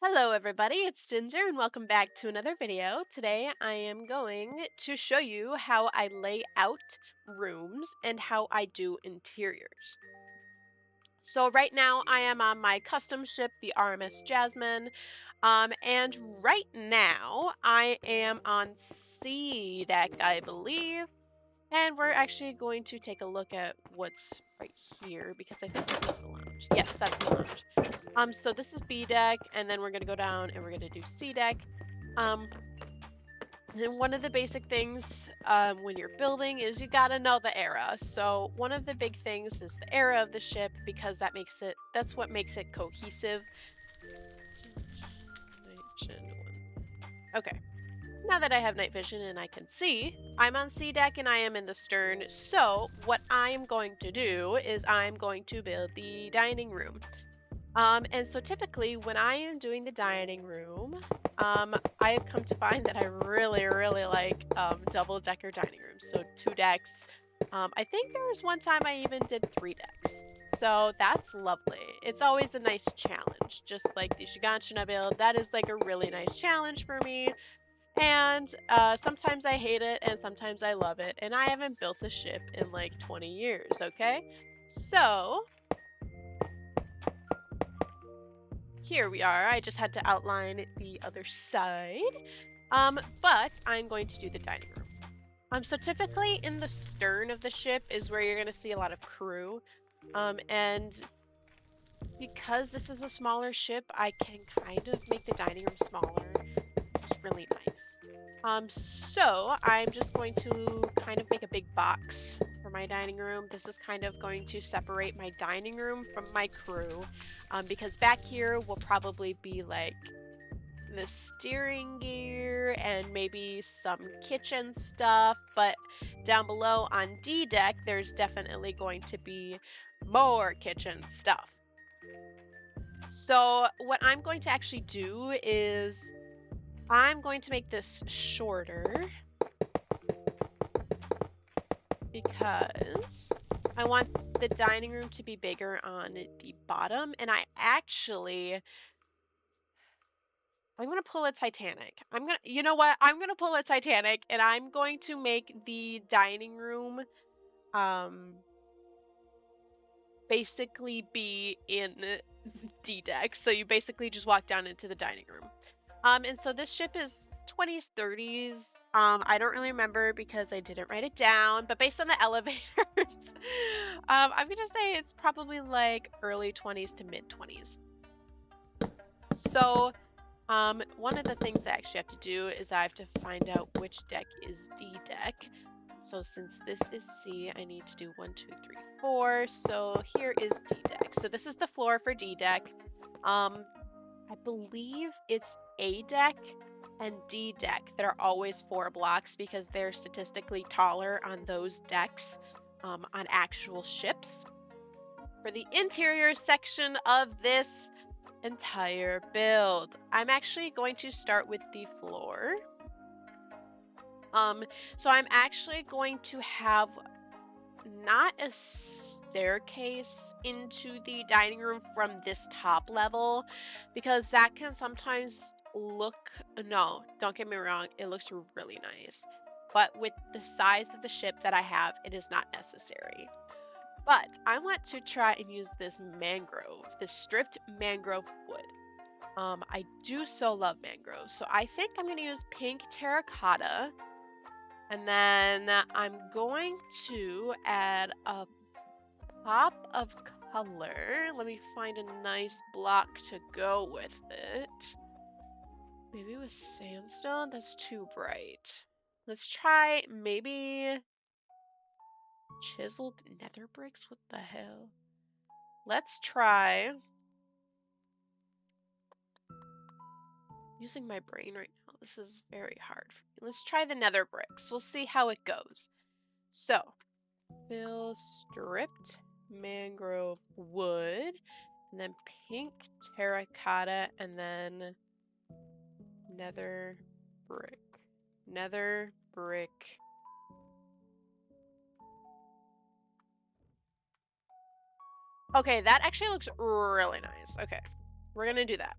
Hello everybody, it's Ginger and welcome back to another video. Today I am going to show you how I lay out rooms and how I do interiors. So right now I am on my custom ship, the RMS Jasmine, and right now I am on C deck, I believe, and we're actually going to take a look at what's right here because I think this is the lounge. Yes, that's the lounge. So this is B deck, and then we're gonna go down and we're gonna do C deck. Um, and one of the basic things when you're building is you gotta know the era. So one of the big things is the era of the ship because that's what makes it cohesive. Okay. Now that I have night vision and I can see, I'm on C deck and I am in the stern. So what I'm going to do is I'm going to build the dining room. And so typically when I am doing the dining room, I have come to find that I really, really like double decker dining rooms. So 2 decks. I think there was one time I even did 3 decks. So that's lovely. It's always a nice challenge, just like the Shiganshina build. That is like a really nice challenge for me. And sometimes I hate it and sometimes I love it. And I haven't built a ship in like 20 years, okay? So here we are. I just had to outline the other side. But I'm going to do the dining room. So typically in the stern of the ship is where you're going to see a lot of crew. And because this is a smaller ship, I can kind of make the dining room smaller, which is really nice. So I'm just going to kind of make a big box for my dining room. This is kind of going to separate my dining room from my crew, because back here will probably be like the steering gear and maybe some kitchen stuff, but down below on D deck, there's definitely going to be more kitchen stuff. So what I'm going to actually do is I'm going to make this shorter because I want the dining room to be bigger on the bottom, and I'm gonna pull a Titanic. You know what? I'm gonna pull a Titanic, and I'm going to make the dining room, um, basically be in D deck. So you basically just walk down into the dining room. And so this ship is 20s, 30s. I don't really remember because I didn't write it down, but based on the elevators, I'm gonna say it's probably like early 20s to mid 20s. So one of the things I actually have to do is I have to find out which deck is D deck. So since this is C, I need to do 1, 2, 3, 4. So here is D deck. So this is the floor for D deck. I believe it's A deck and D deck that are always 4 blocks because they're statistically taller on those decks on actual ships. For the interior section of this entire build, I'm actually going to start with the floor. So I'm actually going to have not a staircase into the dining room from this top level because that can sometimes look, no, don't get me wrong, it looks really nice. But with the size of the ship that I have, it is not necessary. But I want to try and use this mangrove, this stripped mangrove wood. I do so love mangroves, so I think I'm going to use pink terracotta. And then I'm going to add a pop of color. Let me find a nice block to go with it. Maybe with sandstone? That's too bright. Let's try maybe chiseled nether bricks? What the hell? Let's try using my brain right now. This is very hard for me. Let's try the nether bricks. We'll see how it goes. So, fill stripped mangrove wood, and then pink terracotta, and then nether brick. Nether brick. Okay, that actually looks really nice. Okay, we're gonna do that.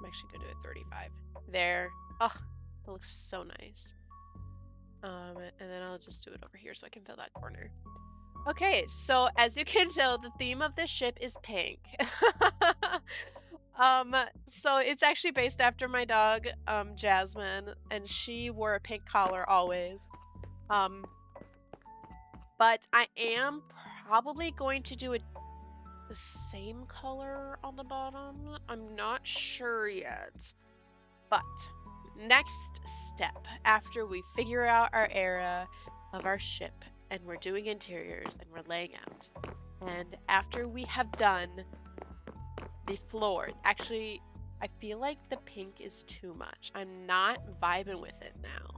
actually going to do a 35. There. Oh, that looks so nice. And then I'll just do it over here so I can fill that corner. Okay, so as you can tell, the theme of this ship is pink. So it's actually based after my dog, Jasmine, and she wore a pink collar always. But I am probably going to do the same color on the bottom. I'm not sure yet. But next step, after we figure out our area of our ship and we're doing interiors and we're laying out, and after we have done the floor, actually, I feel like the pink is too much. I'm not vibing with it now.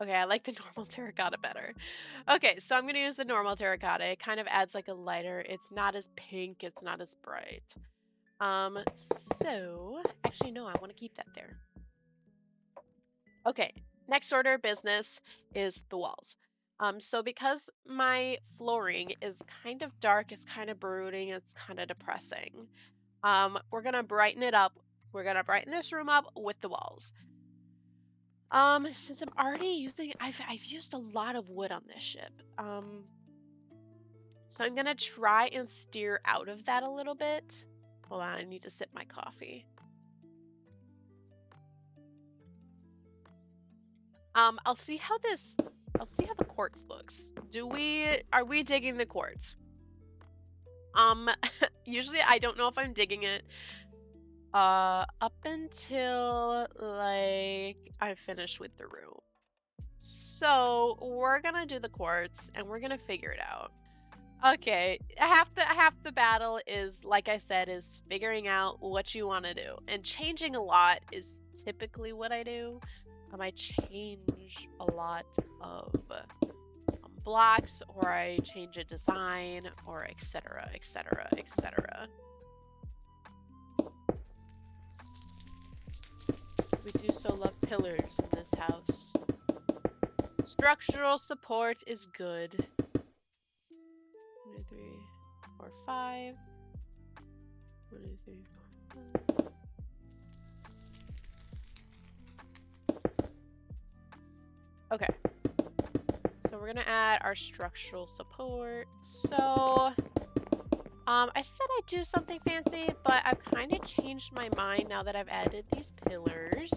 Okay, I like the normal terracotta better. Okay, so I'm gonna use the normal terracotta. It kind of adds like a lighter, it's not as pink, it's not as bright. So, actually no, I wanna keep that there. Okay, next order of business is the walls. So because my flooring is kind of dark, it's kind of brooding, it's kind of depressing, we're gonna brighten it up. We're gonna brighten this room up with the walls. Since I'm already using, I've used a lot of wood on this ship. So I'm gonna try and steer out of that a little bit. Hold on, I need to sip my coffee. I'll see how the quartz looks. Are we digging the quartz? Usually I don't know if I'm digging it up until like I finish with the room. So we're gonna do the quartz and we're gonna figure it out. Okay, half the battle is, like I said, is figuring out what you want to do, and changing a lot is typically what I do. I change a lot of blocks, or I change a design, or etc., etc., etc. We do so love pillars in this house. Structural support is good. 1, 2, 3, 4, 5. 1, 2, 3, 4, 5. Okay. So we're gonna add our structural support. So, I said I'd do something fancy, but I've kind of changed my mind now that I've added these pillars.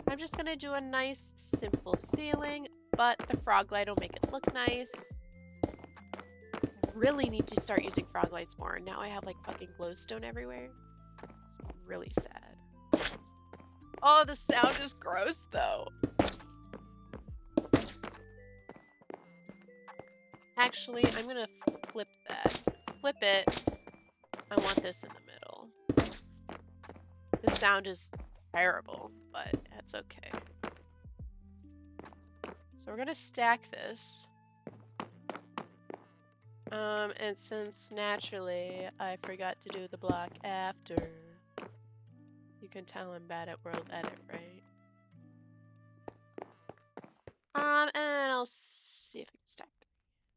I'm just gonna do a nice, simple ceiling, but the frog light will make it look nice. I really need to start using frog lights more. Now I have like fucking glowstone everywhere. It's really sad. Oh, the sound is gross though. Actually, I'm gonna flip that. Flip it. I want this in the middle. The sound is terrible, but that's okay. So we're gonna stack this. And since naturally I forgot to do the block after, you can tell I'm bad at world edit, right? And I'll see if I can stack.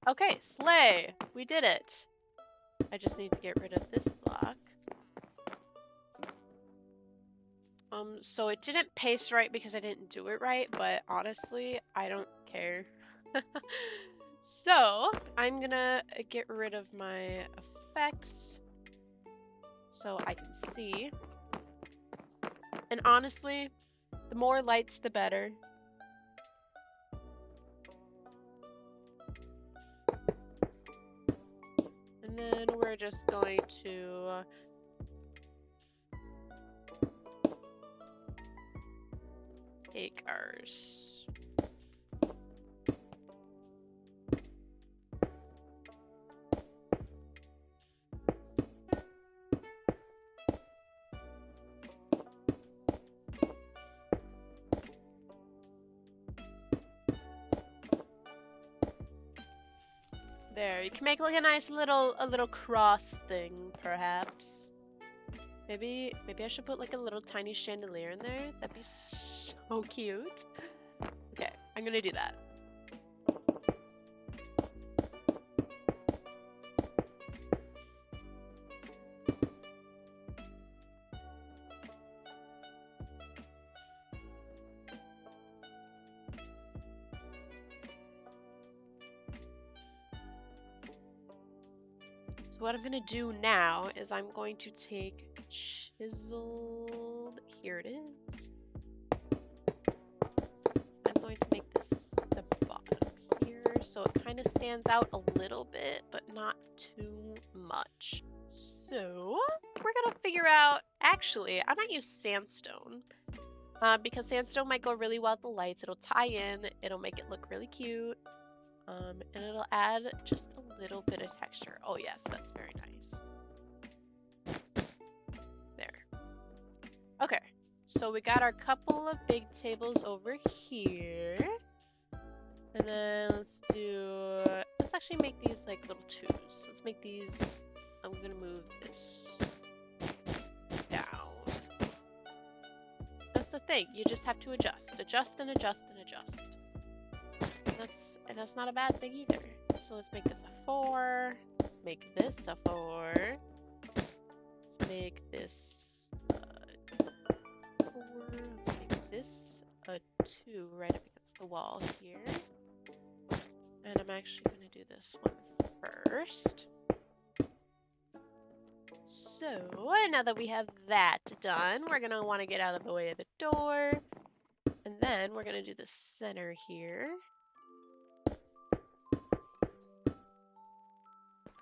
Okay, slay! We did it! I just need to get rid of this block. So it didn't paste right because I didn't do it right, but honestly, I don't care. So, I'm gonna get rid of my effects so I can see. And honestly, the more lights, the better. And then we're just going to take ours. There, you can make like a nice little cross thing, perhaps. Maybe I should put like a little tiny chandelier in there. That'd be so cute. Okay, I'm gonna do that. So what I'm gonna do now is I'm going to take chiseled, here it is. I'm going to make this the bottom here so it kind of stands out a little bit, but not too much. So we're gonna figure out, actually, I might use sandstone because sandstone might go really well with the lights. It'll tie in, it'll make it look really cute, and it'll add just a little bit of texture. Oh yes, that's very nice. There. Okay, so we got our couple of big tables over here. And then let's actually make these like little twos. Let's make these, I'm gonna move this down. That's the thing, you just have to adjust and adjust and adjust. And that's not a bad thing either. So let's make this a 4. Let's make this a 4. Let's make this 4. Let's make this a 2 right up against the wall here. And I'm actually going to do this one first. So now that we have that done, we're going to want to get out of the way of the door. And then we're going to do the center here.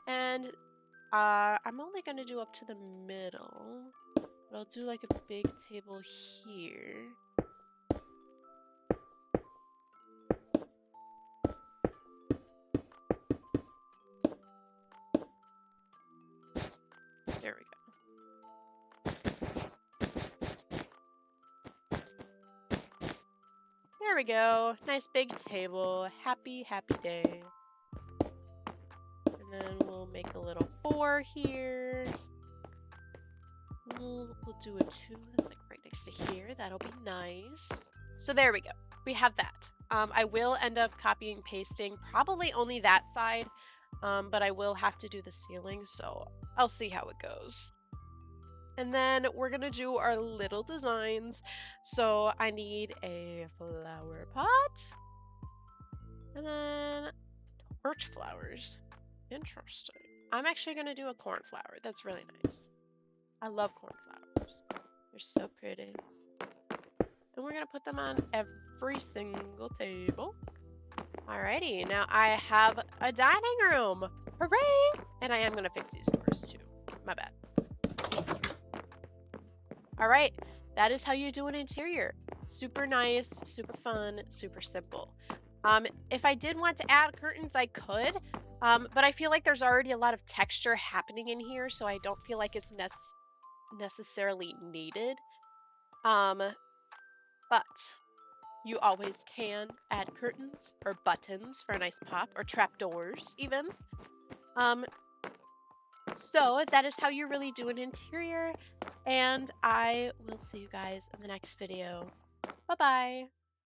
And I'm only going to do up to the middle. But I'll do like a big table here. There we go. There we go. Nice big table. Happy, happy day. And then we'll make a little 4 here. We'll do a 2 that's like right next to here. That'll be nice. So there we go. We have that. I will end up copying and pasting probably only that side, but I will have to do the ceiling, so I'll see how it goes. And then we're gonna do our little designs. So I need a flower pot. And then torch flowers. Interesting. I'm actually gonna do a cornflower. That's really nice. I love cornflowers. They're so pretty. And we're gonna put them on every single table. Alrighty, now I have a dining room. Hooray! And I am gonna fix these doors too. My bad. Alright, that is how you do an interior. Super nice, super fun, super simple. If I did want to add curtains, I could, but I feel like there's already a lot of texture happening in here, so I don't feel like it's necessarily needed. But you always can add curtains or buttons for a nice pop, or trapdoors even. So that is how you really do an interior, and I will see you guys in the next video. Bye-bye.